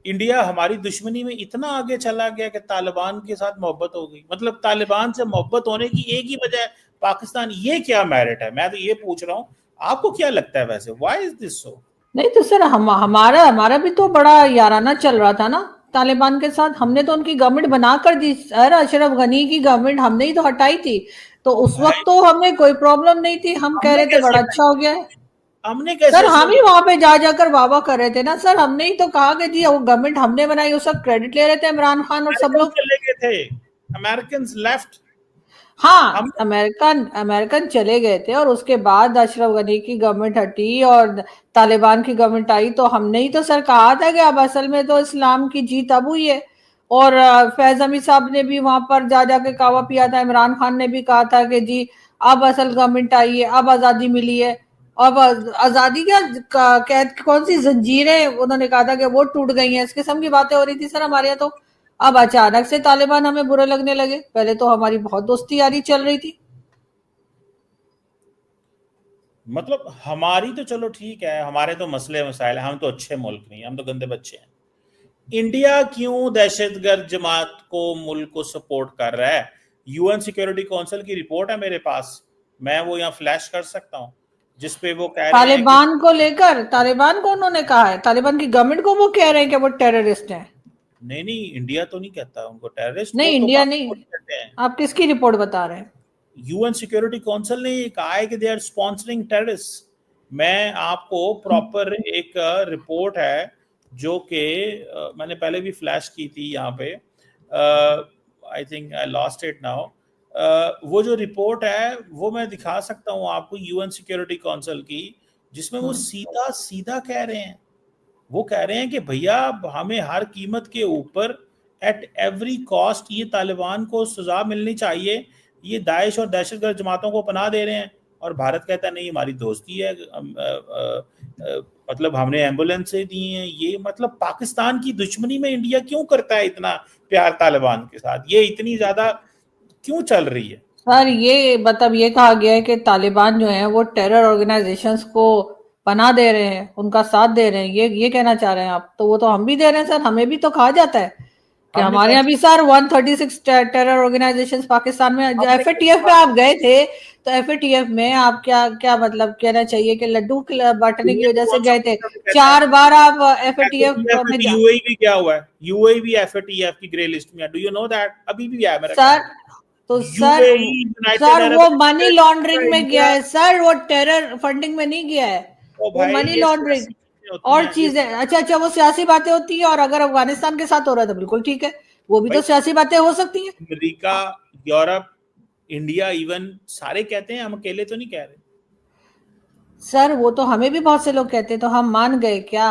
India हमारी दुश्मनी में इतना आगे चला गया कि तालिबान के साथ मोहब्बत हो गई। मतलब तालिबान से मोहब्बत होने की एक ही वजह है पाकिस्तान। ये क्या मेरिट है, मैं तो ये पूछ रहा हूँ। आपको क्या लगता है वैसे, व्हाई इज दिस सो? नहीं तो सर, हमारा हमारा भी तो बड़ा याराना चल रहा था ना तालिबान के साथ। हमने तो उनकी गवर्नमेंट बना कर दी सर, अशरफ गनी की गवर्नमेंट हमने ही तो हटाई थी। तो ओ उस वक्त भाई, तो हमें कोई प्रॉब्लम नहीं थी, हम कह हमने रहे थे कैसे बड़ा हटाई? अच्छा हो गया है। हमने सर कैसे हम अशरफ ही वहां गनी? पे जा जाकर वाह कर रहे थे ना सर, हमने ही तो कहा कि जी वो गवर्नमेंट हमने बनाई, वो सब क्रेडिट ले रहे थे, इमरान खान और सब अमेरिकन लोग। चले गए थे, अमेरिकन लेफ्ट। हाँ, हमने अमेरिकन अमेरिकन चले गए थे और उसके बाद अशरफ गनी की गवर्नमेंट हटी और तालिबान की गवर्नमेंट आई, तो हमने ही तो सर कहा था कि अब असल में तो इस्लाम की जीत अब हुई है। और फैज अमीर साहब ने भी वहां पर जा जाके कावा पिया था, इमरान खान ने भी कहा था कि जी अब असल गवर्नमेंट आई है, अब आजादी मिली है। अब आजादी क्या, कैद कौन सी जंजीरें उन्होंने कहा था कि वो टूट गई हैं, इस किस्म की बातें हो रही थी सर हमारे यहाँ तो। अब अचानक से तालिबान हमें बुरे लगने लगे, पहले तो हमारी बहुत दोस्ती यारी चल रही थी। मतलब हमारी तो चलो ठीक है, हमारे तो मसले मसाइल हैं, हम तो अच्छे मुल्क नहीं, हम तो गंदे बच्चे हैं। इंडिया क्यों दहशतगर्द जमात को, मुल्क को सपोर्ट कर रहा है? यूएन सिक्योरिटी काउंसिल की रिपोर्ट है मेरे पास, मैं वो यहाँ फ्लैश कर सकता हूँ, जिसपे वो कह रहे हैं कि तालिबान को लेकर, तालिबान को उन्होंने कहा है, तालिबान की गवर्नमेंट को वो कह रहे हैं कि वो टेररिस्ट हैं। नहीं नहीं, इंडिया तो नहीं कहता उनको टेररिस्ट, वो नहीं तो इंडिया नहीं। पाकिस्तान कहते हैं। आप किसकी रिपोर्ट बता रहे हैं? यूएन सिक्योरिटी काउंसिल ने ये कहा है कि दे आर स्पॉन्सरिंग टेररिस्ट। मैं आपको प्रॉपर एक रिपोर्ट है जो कि मैंने पहले भी फ्लैश की थी यहाँ पे, I think I lost it now. वो जो रिपोर्ट है वो मैं दिखा सकता हूँ आपको, यूएन सिक्योरिटी काउंसिल की, जिसमें वो सीधा सीधा कह रहे हैं। वो कह रहे हैं कि भैया हमें हर कीमत के ऊपर एट एवरी कॉस्ट ये तालिबान को सजा मिलनी चाहिए। ये दाइश और दहशतगर्द जमातों को पनाह दे रहे हैं, और भारत कहता है नहीं हमारी दोस्ती है। मतलब हमने एम्बुलेंस से दी हैं ये। मतलब पाकिस्तान की दुश्मनी में इंडिया क्यों करता है इतना प्यार तालिबान के साथ? ये इतनी ज्यादा क्यों चल रही है? सर ये मतलब ये कहा गया है कि तालिबान जो है वो टेरर ऑर्गेनाइजेशंस को पनाह दे रहे हैं, उनका साथ दे रहे हैं, ये कहना चाह रहे हैं आप? तो वो तो हम भी दे रहे हैं सर, हमें भी तो कहा जाता है कि हमने हमारे कौन यहाँ सी भी सर 136 टेरर ऑर्गेनाइजेशंस पाकिस्तान में। हमने एफएटीएफ में आप गए थे, तो एफएटीएफ में आप क्या क्या मतलब कहना चाहिए कि लड्डू बांटने की दुनिया में वजह से कौन सा गए थे? मुल्क हमें कहता है? 4 बार आप एफएटीएफ एफएटीएफ में में जा। यूएई भी क्या हुआ है? यूएई भी एफएटीएफ की ग्रे लिस्ट में है, डू यू नो दैट? अभी भी है मेरा ख्याल। सर तो सर, यूएई, यूनाइटेड सर अरब वो मनी एमिरेट्स, लॉन्ड्रिंग में गया इंडिया। है सर, वो टेरर फंडिंग में नहीं गया है। ओ वो भाई, मनी ये लॉन्ड्रिंग सियासी चीजें होती और हैं ये चीजें, अच्छा अच्छा, वो सियासी बातें होती है, और अगर अफगानिस्तान के साथ हो रहा है तो बिल्कुल ठीक है, वो भी भाई तो सियासी बातें हो सकती हैं। अमेरिका, यूरोप, इंडिया, इवन सारे कहते हैं, हम अकेले तो नहीं कह रहे। सर वो तो हमें भी बहुत से लोग कहते हैं, तो हम मान गए क्या?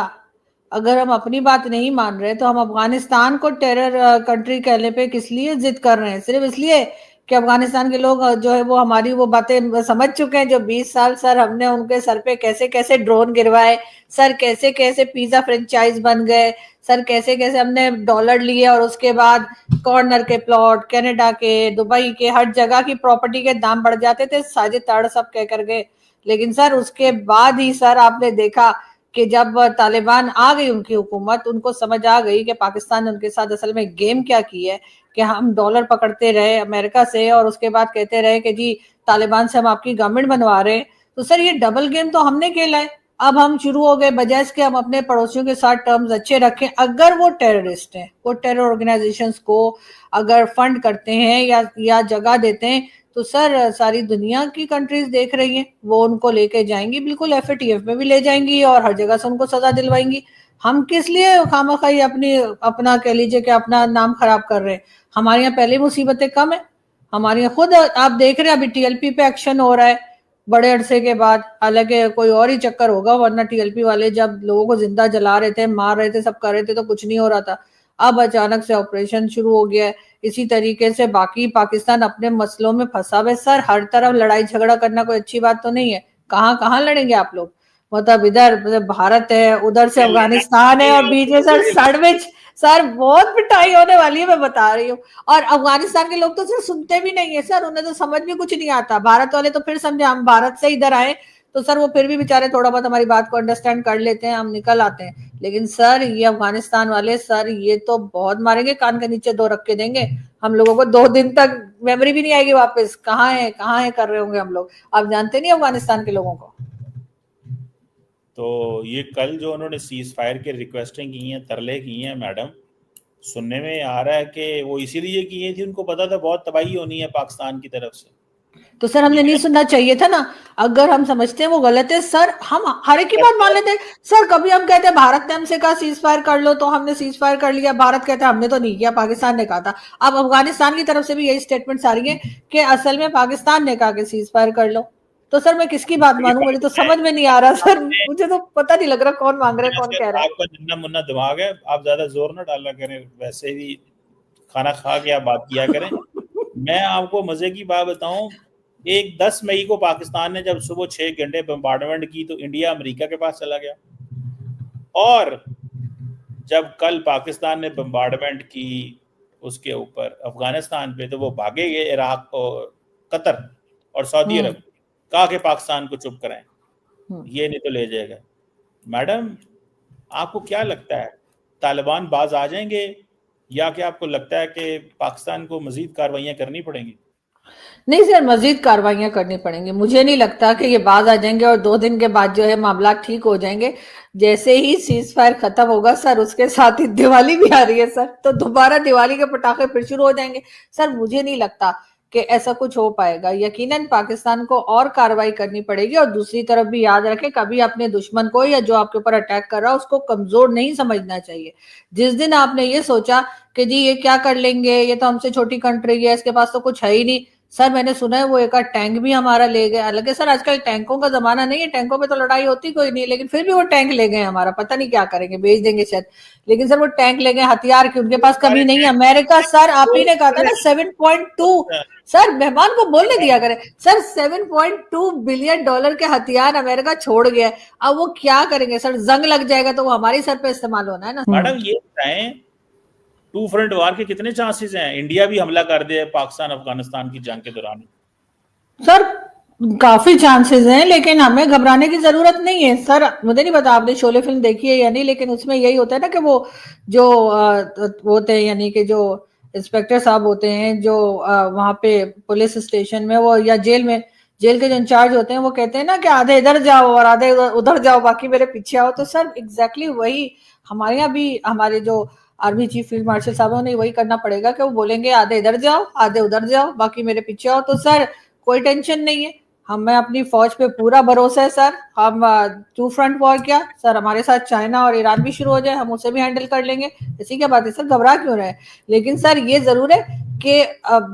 अगर हम अपनी बात नहीं मान रहे तो हम अफगानिस्तान को टेरर कंट्री कहने पे किस लिए जिद कर रहे हैं? सिर्फ इसलिए कि अफगानिस्तान के लोग जो है वो हमारी वो बातें समझ चुके हैं, जो 20 साल सर हमने उनके सर पे कैसे कैसे ड्रोन गिरवाए, सर कैसे कैसे पिज्जा फ्रेंचाइज बन गए, सर कैसे कैसे हमने डॉलर लिए और उसके बाद कॉर्नर के प्लॉट, कनाडा के, दुबई के, हर जगह की प्रॉपर्टी के दाम बढ़ जाते थे, साजिद ताड़ सब कह कर गए। लेकिन सर उसके बाद ही सर आपने देखा कि जब तालिबान आ गई उनकी हुकूमत, उनको समझ आ गई कि पाकिस्तान ने उनके साथ असल में गेम क्या की है, कि हम डॉलर पकड़ते रहे अमेरिका से और उसके बाद कहते रहे कि जी तालिबान से हम आपकी गवर्नमेंट बनवा रहे हैं। तो सर ये डबल गेम तो हमने खेला है। अब हम शुरू हो गए, बजाय इसके हम अपने पड़ोसियों के साथ टर्म्स अच्छे रखें। अगर वो टेररिस्ट हैं, वो टेरर ऑर्गेनाइजेशंस को अगर फंड करते हैं या जगह देते हैं, तो सर सारी दुनिया की कंट्रीज देख रही हैं, वो उनको लेके जाएंगी, बिल्कुल एफएटीएफ में भी ले जाएंगी और हर जगह से उनको सजा दिलवाएंगी। हम किस लिए खामखाई अपनी अपना कह लीजिए कि अपना नाम खराब कर रहे हैं? हमारे यहाँ पहले मुसीबतें कम है। हमारे यहाँ खुद आप देख रहे हैं अभी टीएलपी पे एक्शन हो रहा है बड़े अरसे के बाद, हालांकि कोई और ही चक्कर होगा, वरना टीएलपी वाले जब लोगों को जिंदा जला रहे थे, मार रहे थे, सब कर रहे थे तो कुछ नहीं हो रहा था। अब अचानक से ऑपरेशन शुरू हो गया है। इसी तरीके से बाकी पाकिस्तान अपने मसलों में फंसा हुआ है सर, हर तरफ लड़ाई झगड़ा करना कोई अच्छी बात तो नहीं है। कहाँ कहाँ लड़ेंगे आप लोग? मतलब इधर मतलब भारत है, उधर से ये लड़ाई अफगानिस्तान है, नहीं, और बीच में सर सैंडविच। सर बहुत पिटाई होने वाली है, मैं बता रही हूँ। और अफगानिस्तान के लोग तो सर सुनते भी नहीं है सर, उन्हें तो समझ में कुछ नहीं आता। भारत वाले तो फिर समझे हम भारत से इधर आए तो सर वो फिर भी बेचारे थोड़ा बहुत हमारी बात को अंडरस्टैंड कर लेते हैं, हम निकल आते हैं। लेकिन सर ये अफगानिस्तान वाले सर ये तो बहुत मारेंगे, कान के नीचे 2 रख के देंगे हम लोगों को, 2 दिन तक मेमोरी भी नहीं आएगी वापस, कहाँ है कर रहे होंगे हम लोग। आप जानते नहीं अफगानिस्तान के लोगों को। तो ये कल जो उन्होंने सीज फायर की रिक्वेस्टें की हैं, तरले की हैं मैडम, सुनने में आ रहा है कि वो इसीलिए किए थी, उनको पता था बहुत तबाही होनी है पाकिस्तान की तरफ से। तो सर हमने नहीं सुनना चाहिए था ना। अगर हम समझते हैं वो गलत है सर, हम हर एक की बात मान लेते हैं। सर कभी हम कहते हैं भारत ने हमसे कहा सीज फायर कर लो, तो हमने सीज फायर कर लिया, भारत कहता है हमने तो नहीं किया, पाकिस्तान ने कहा था। अब अफगानिस्तान की तरफ से भी यही स्टेटमेंट आ रही है कि असल में पाकिस्तान ने कहा कि सीज फायर कर लो। तो सर मैं किसकी बात मानूं, मुझे तो समझ में नहीं आ रहा सर, मुझे तो पता नहीं लग रहा कौन मांग रहा है कौन कह रहा है। आपका नन्ना मुन्ना दिमाग है, आप ज्यादा जोर ना डाला करें, वैसे भी खाना खा के आप बात किया करें। मैं आपको मजे की बात बताऊं, 10 मई को पाकिस्तान ने जब सुबह 6 घंटे बम्बार्डमेंट की तो इंडिया अमेरिका के पास चला गया, और जब कल पाकिस्तान ने बम्बार्डमेंट की उसके ऊपर अफगानिस्तान पे, तो वो भागे गए इराक और कतर और सऊदी अरब, कहा कि पाकिस्तान को चुप कराएं, ये नहीं तो ले जाएगा। मैडम आपको क्या लगता है तालिबान बाज आ जाएंगे, या क्या आपको लगता है कि पाकिस्तान को मजीद कार्रवाइयां करनी पड़ेंगी? नहीं सर, मजीद कार्रवाइयां करनी पड़ेंगी। मुझे नहीं लगता कि ये बाज आ जाएंगे और 2 दिन के बाद जो है मामला ठीक हो जाएंगे। जैसे ही सीज फायर खत्म होगा सर, उसके साथ ही दिवाली भी आ रही है सर, तो दोबारा दिवाली के पटाखे फिर शुरू हो जाएंगे। सर मुझे नहीं लगता कि ऐसा कुछ हो पाएगा। यकीनन पाकिस्तान को और कार्रवाई करनी पड़ेगी, और दूसरी तरफ भी याद रखें, कभी अपने दुश्मन को या जो आपके ऊपर अटैक कर रहा है उसको कमजोर नहीं समझना चाहिए। जिस दिन आपने ये सोचा कि जी ये क्या कर लेंगे, ये तो हमसे छोटी कंट्री है, इसके पास तो कुछ है ही नहीं। सर मैंने सुना है वो एक टैंक भी हमारा ले गए। हालांकि सर आजकल टैंकों का जमाना नहीं है, टैंकों पे तो लड़ाई होती कोई नहीं, लेकिन फिर भी वो टैंक ले गए हमारा, पता नहीं क्या करेंगे, बेच देंगे शायद। लेकिन सर वो टैंक ले गए, हथियार की उनके पास कमी नहीं है। अमेरिका सर, आप ही ने कहा था ना 7.2, सर मेहमान को बोलने दिया करें सर, $7.2 बिलियन के हथियार अमेरिका छोड़ गया। अब वो क्या करेंगे सर, जंग लग जाएगा तो वो हमारे सर पे इस्तेमाल होना है ना। मैडम ये बताएं, 2 फ्रंट वार के कितने चांसेस हैं? इंडिया भी हमला कर दे पाकिस्तान अफगानिस्तान की जंग के दौरान। सर काफी चांसेस हैं, लेकिन हमें घबराने की जरूरत नहीं है सर। मुझे नहीं पता आपने शोले फिल्म देखी है या नहीं, लेकिन उसमें यही होता है ना कि वो जो होते हैं, यानी कि जो इंस्पेक्टर साहब होते हैं जो वहां पे पुलिस स्टेशन में वो या जेल के जो इंचार्ज होते हैं, वो कहते हैं ना कि आधे इधर जाओ और आधे उधर जाओ, बाकी मेरे पीछे आओ। तो सर एग्जैक्टली वही हमारे यहाँ भी हमारे जो आर्मी चीफ फील्ड मार्शल साहब ने वही करना पड़ेगा कि वो बोलेंगे आधे इधर जाओ आधे उधर जाओ, बाकी मेरे पीछे आओ। तो सर कोई टेंशन नहीं है, हमें अपनी फौज पे पूरा भरोसा है सर। हम 2 फ्रंट वॉर क्या सर, हमारे साथ चाइना और ईरान भी शुरू हो जाए, हम उसे भी हैंडल कर लेंगे, ऐसी क्या बात है सर, घबरा क्यों रहे। लेकिन सर ये जरूर है कि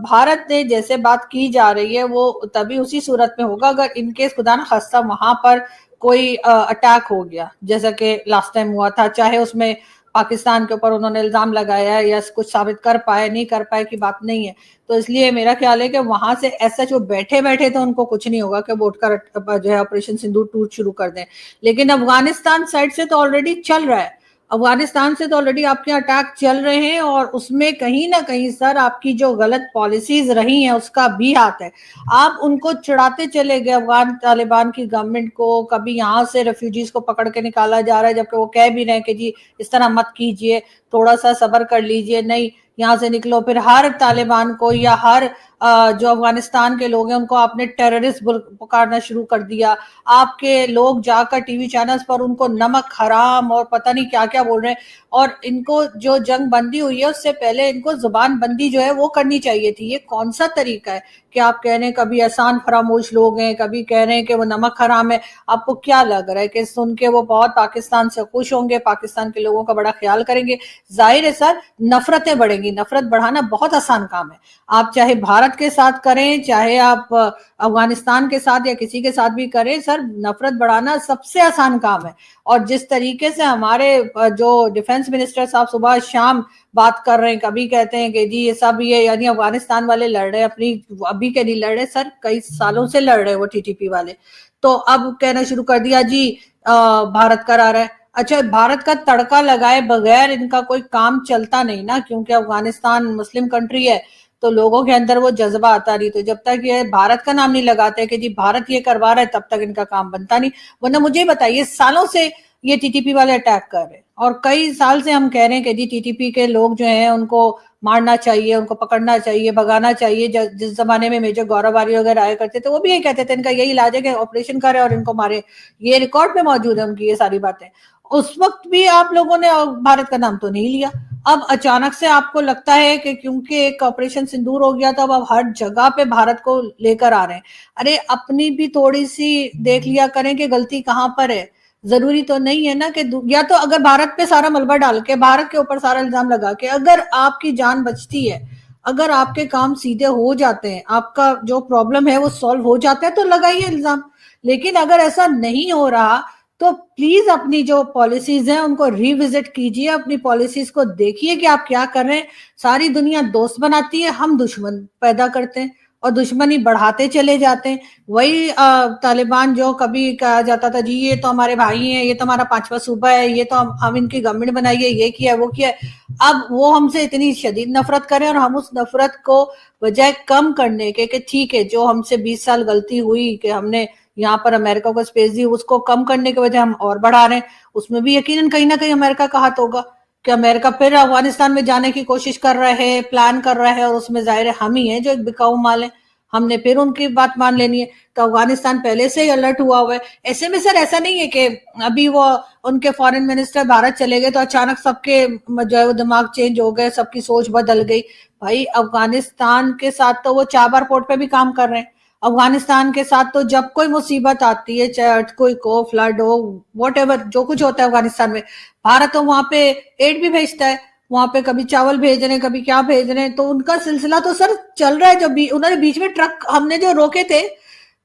भारत ने जैसे बात की जा रही है वो तभी उसी सूरत में होगा अगर इनकेस खुदा न खास्ता वहां पर कोई अटैक हो गया, जैसा कि लास्ट टाइम हुआ था। चाहे उसमें पाकिस्तान के ऊपर उन्होंने इल्जाम लगाया है या कुछ साबित कर पाए नहीं कर पाए की बात नहीं है, तो इसलिए मेरा ख्याल है कि वहां से ऐसा जो बैठे बैठे तो उनको कुछ नहीं होगा कि वो उठकर जो है ऑपरेशन सिंदूर 2 शुरू कर दें। लेकिन अफगानिस्तान साइड से तो ऑलरेडी चल रहा है, अफगानिस्तान से तो ऑलरेडी आपके अटैक चल रहे हैं, और उसमें कहीं ना कहीं सर आपकी जो गलत पॉलिसीज रही हैं उसका भी हाथ है। आप उनको चिढ़ाते चले गए अफगान तालिबान की गवर्नमेंट को, कभी यहाँ से रेफ्यूजीज को पकड़ के निकाला जा रहा है जबकि वो कह भी रहे हैं कि जी इस तरह मत कीजिए, थोड़ा सा सब्र कर लीजिए, नहीं यहाँ से निकलो। फिर हर तालिबान को या हर जो अफगानिस्तान के लोग हैं उनको आपने टेररिस्ट पुकारना शुरू कर दिया। आपके लोग जाकर टीवी चैनल्स पर उनको नमक हराम और पता नहीं क्या क्या बोल रहे हैं। और इनको जो जंग बंदी हुई है उससे पहले इनको जुबान बंदी जो है वो करनी चाहिए थी। ये कौन सा तरीका है कि आप कह रहे हैं कभी एहसान फरामोश लोग हैं, कभी कह रहे हैं कि वो नमक हराम है। आपको क्या लग रहा है कि सुन के वो बहुत पाकिस्तान से खुश होंगे, पाकिस्तान के लोगों का बड़ा ख्याल करेंगे? जाहिर है सर नफरतें बढ़ेंगी, नफरत बढ़ाना बहुत आसान काम है। आप चाहे भारत के साथ करें, चाहे आप अफगानिस्तान के साथ या किसी के साथ भी करें, सर नफरत बढ़ाना सबसे आसान काम है। और जिस तरीके से हमारे जो डिफेंस मिनिस्टर साहब सुबह शाम बात कर रहे हैं, कभी कहते हैं कि जी ये सब ये यानी अफगानिस्तान वाले लड़ रहे हैं, अपनी अभी के नहीं लड़ रहे सर, कई सालों से लड़ रहे हैं वो टीटीपी वाले। तो अब कहना शुरू कर दिया जी भारत करा रहा है। अच्छा, भारत का तड़का लगाए बगैर इनका कोई काम चलता नहीं ना, क्योंकि अफगानिस्तान मुस्लिम कंट्री है, तो लोगों के अंदर वो जज्बा आता नहीं। तो जब तक ये भारत का नाम नहीं लगाते कि जी भारत ये करवा रहा है, तब तक इनका काम बनता नहीं। वरना मुझे बताइए, सालों से ये टीटीपी वाले अटैक कर रहे हैं और कई साल से हम कह रहे हैं कि जी टीटीपी के लोग जो हैं उनको मारना चाहिए, उनको पकड़ना चाहिए, भगाना चाहिए। जिस जमाने में मेजर गौरव आर्य वगैरह आया करते थे, वो भी यही कहते थे इनका यही इलाज है कि ऑपरेशन करे और इनको मारे। ये रिकॉर्ड में मौजूद है उनकी ये सारी बातें। उस वक्त भी आप लोगों ने भारत का नाम तो नहीं लिया। अब अचानक से आपको लगता है कि क्योंकि एक ऑपरेशन सिंदूर हो गया, तो अब हर जगह पे भारत को लेकर आ रहे हैं। अरे अपनी भी थोड़ी सी देख लिया करें कि गलती कहाँ पर है। जरूरी तो नहीं है ना कि या तो अगर भारत पे सारा मलबा डाल के, भारत के ऊपर सारा इल्जाम लगा के अगर आपकी जान बचती है, अगर आपके काम सीधे हो जाते हैं, आपका जो प्रॉब्लम है वो सॉल्व हो जाता है, तो लगाइए इल्जाम। लेकिन अगर ऐसा नहीं हो रहा तो प्लीज अपनी जो पॉलिसीज हैं उनको रिविजिट कीजिए, अपनी पॉलिसीज को देखिए कि आप क्या कर रहे हैं। सारी दुनिया दोस्त बनाती है, हम दुश्मन पैदा करते हैं और दुश्मनी बढ़ाते चले जाते हैं। वही तालिबान जो कभी कहा जाता था जी ये तो हमारे भाई हैं, ये तो हमारा 5वां सूबा है, ये तो हम इनकी गवर्नमेंट बनाइए, ये किया है वो किया है। अब वो हमसे इतनी शदीद नफरत करें और हम उस नफरत को बजाय कम करने के कि ठीक है जो हमसे 20 साल गलती हुई कि हमने यहाँ पर अमेरिका को स्पेस दी, उसको कम करने के वजह हम और बढ़ा रहे हैं। उसमें भी यकीनन कहीं ना कहीं अमेरिका का हाथ होगा कि अमेरिका फिर अफगानिस्तान में जाने की कोशिश कर रहा है, प्लान कर रहा है, और उसमें जाहिर है हम ही है जो एक बिकाऊ माल है। हमने फिर उनकी बात मान लेनी है। तो अफगानिस्तान पहले से ही अलर्ट हुआ है। ऐसे में सर ऐसा नहीं है कि अभी वो उनके फॉरेन मिनिस्टर भारत चले गए तो अचानक सबके जो है वो दिमाग चेंज हो गए, सबकी सोच बदल गई। भाई अफगानिस्तान के साथ तो वो चाबार पोर्ट पे भी काम कर रहे हैं। अफगानिस्तान के साथ तो जब कोई मुसीबत आती है, चाहे अर्थक्वेक हो, फ्लड हो, व्हाटएवर जो कुछ होता है अफगानिस्तान में, भारत तो वहां पे एड भी भेजता है। वहां पे कभी चावल भेज रहे हैं, कभी क्या भेज रहे हैं। तो उनका सिलसिला तो सर चल रहा है। जो उन्होंने बीच में ट्रक हमने जो रोके थे,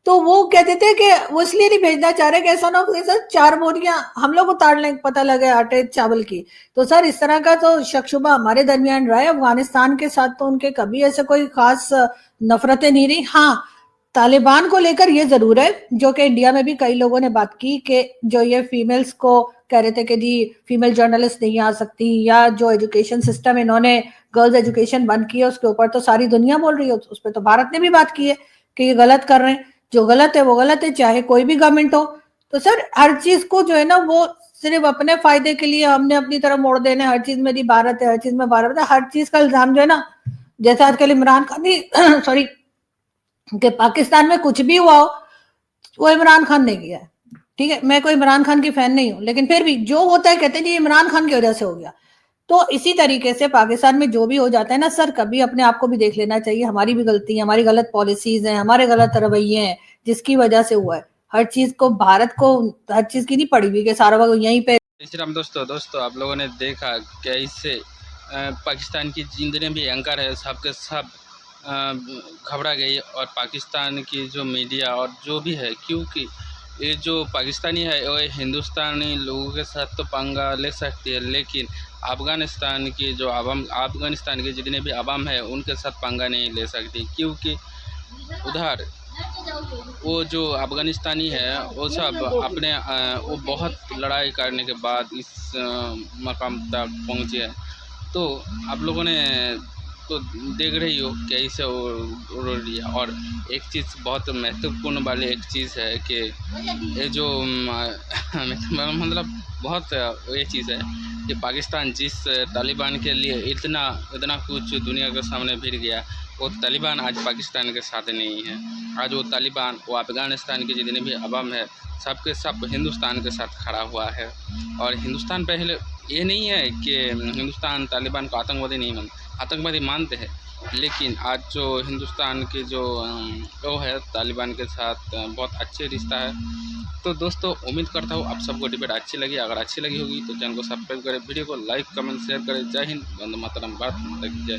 तो वो कहते थे कि वो इसलिए नहीं भेजना चाह रहे कि ऐसा ना हो सर 4 बोरियां हम लोग उतार लें, पता लगे आटे चावल की। तो सर इस तरह का तो शक शुबा हमारे दरमियान रहा है। अफगानिस्तान के साथ तो उनके कभी ऐसे कोई खास नफरतें नहीं रही। हाँ, तालिबान को लेकर ये जरूर है, जो कि इंडिया में भी कई लोगों ने बात की कि जो ये फीमेल्स को कह रहे थे कि जी फीमेल जर्नलिस्ट नहीं आ सकती, या जो एजुकेशन सिस्टम इन्होंने गर्ल्स एजुकेशन बंद की है उसके ऊपर तो सारी दुनिया बोल रही है, उस पर तो भारत ने भी बात की है कि ये गलत कर रहे हैं। जो गलत है वो गलत है, चाहे कोई भी गवर्नमेंट हो। तो सर हर चीज को जो है ना वो सिर्फ अपने फायदे के लिए हमने अपनी तरफ मोड़ देने, हर चीज में भारत है, हर चीज में भारत है, हर चीज का इल्जाम जो है ना, जैसे आजकल इमरान खान ही सॉरी कि पाकिस्तान में कुछ भी हुआ हो वो इमरान खान ने किया है। ठीक है, मैं कोई इमरान खान की फैन नहीं हूं, लेकिन फिर भी जो होता है कहते हैं जी इमरान खान की वजह से हो गया। तो इसी तरीके से पाकिस्तान में जो भी हो जाता है ना सर, कभी अपने आप को भी देख लेना चाहिए। हमारी भी गलती है, हमारी गलत पॉलिसीज हैं, हमारे गलत रवैये हैं जिसकी वजह से हुआ है। हर चीज को भारत को हर चीज की नहीं पड़ी हुई कि सारा वक्त यहीं पे। श्रीराम दोस्तों आप लोगों ने देखा कैसे पाकिस्तान की जितने भी एंकर है सबके सब घबरा गई, और पाकिस्तान की जो मीडिया और जो भी है, क्योंकि ये जो पाकिस्तानी है वो हिंदुस्तानी लोगों के साथ तो पंगा ले सकती है, लेकिन अफ़गानिस्तान की जो आवाम, अफ़गानिस्तान के जितने भी आवाम है उनके साथ पंगा नहीं ले सकती, क्योंकि उधर वो जो अफ़गानिस्तानी है वो सब अपने वो बहुत लड़ाई करने के बाद इस मकाम तक पहुँचे हैं। तो आप लोगों ने तो देख रही हो कैसे वो रो रही है। और एक चीज़ बहुत महत्वपूर्ण वाली एक चीज़ है कि ये जो मतलब बहुत ये चीज़ है कि पाकिस्तान जिस तालिबान के लिए इतना कुछ दुनिया के सामने भिड़ गया, वो तालिबान आज पाकिस्तान के साथ नहीं है। आज वो तालिबान वो अफ़गानिस्तान के जितने भी अवाम है सबके सब हिंदुस्तान के साथ खड़ा हुआ है। और हिंदुस्तान पहले ये नहीं है कि हिंदुस्तान तालिबान को आतंकवादी मानते हैं, लेकिन आज जो हिंदुस्तान के जो वो है तालिबान के साथ बहुत अच्छे रिश्ता है। तो दोस्तों उम्मीद करता हूँ आप सबको डिबेट अच्छी लगी। अगर अच्छी लगी होगी तो चैनल को सब्सक्राइब करें, वीडियो को लाइक कमेंट शेयर करें। जय हिंद, वंदे मातरम, भारत माता की जय।